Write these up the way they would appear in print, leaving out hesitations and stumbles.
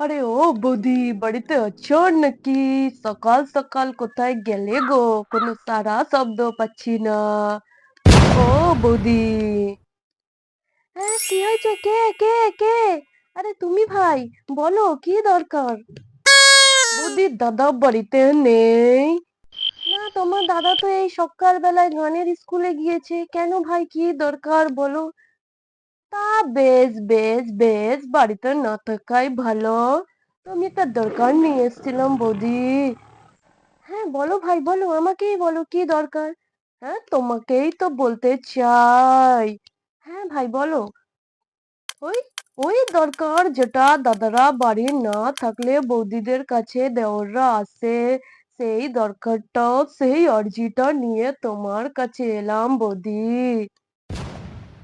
আরে ও বৌদি, বাড়িতে আছো নাকি? সকাল সকাল কোথায় গেলে গো? কোনো সাড়া শব্দ পাচ্ছি না। ও বৌদি। হ্যাঁ, কি হয়েছে? কে কে কে? আরে তুমি ভাই, বলো কি দরকার? বৌদির দাদা বাড়িতে নেই। না, তোমার দাদা তো এই সকাল বেলায় গানের স্কুলে গিয়েছে। কেন ভাই, কি দরকার বলো? তা বেশ বেশ বেশ, বাড়িতে না থাকাই ভালো। তুমি একটা দরকার নিয়ে এসেছিলাম বৌদি। হ্যাঁ বলো ভাই, বলো, আমাকেই বলো কি দরকার। হ্যাঁ, তোমাকেই তো বলতে চাই। হ্যাঁ ভাই বলো। ওই ওই দরকার যেটা দাদারা বাড়ি না থাকলে বৌদিদের কাছে দেওররা আসে, সেই দরকারটা, সেই আর্জিটা নিয়ে তোমার কাছে এলাম বৌদি।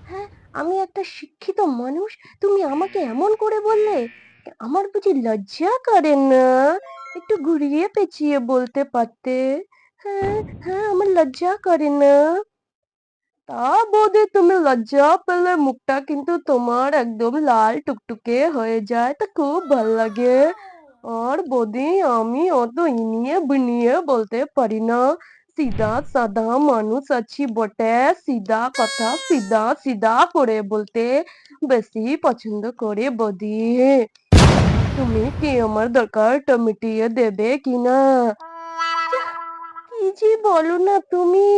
হ্যাঁ, আমি একটা শিক্ষিত মানুষ, তুমি আমাকে এমন করে বললে? আমার বুঝি লজ্জা করে না? একটু ঘুরিয়ে পেঁচিয়ে বলতে পারতে। হ্যাঁ, হ্যাঁ, আমার লজ্জা করে না? তা বৌদি, তুমি লজ্জা পেলে মুখটা কিন্তু তোমার একদম লাল টুকটুকে হয়ে যায়, তা খুব ভাল লাগে। আর বৌদি, আমি অত ইনিয়ে বিনিয়ে বলতে পারি না। সিধা সাদা মানুষ আছি বটে, সিধা কথা সিধা সিধা করে বলতে বেশি পছন্দ করে বৌদি। তুমি কি আমার দরকারটা মিটিয়ে দেবে কিনা? যাহ, কি যে বলো না তুমি।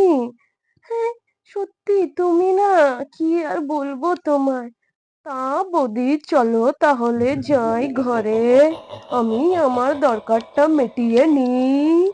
হ্যাঁ, সত্যি তুমি না, কি আর বলবো তোমায়। তা বৌদি, চলো তাহলে যাই ঘরে, আমি আমার দরকারটা মিটিয়ে নিই।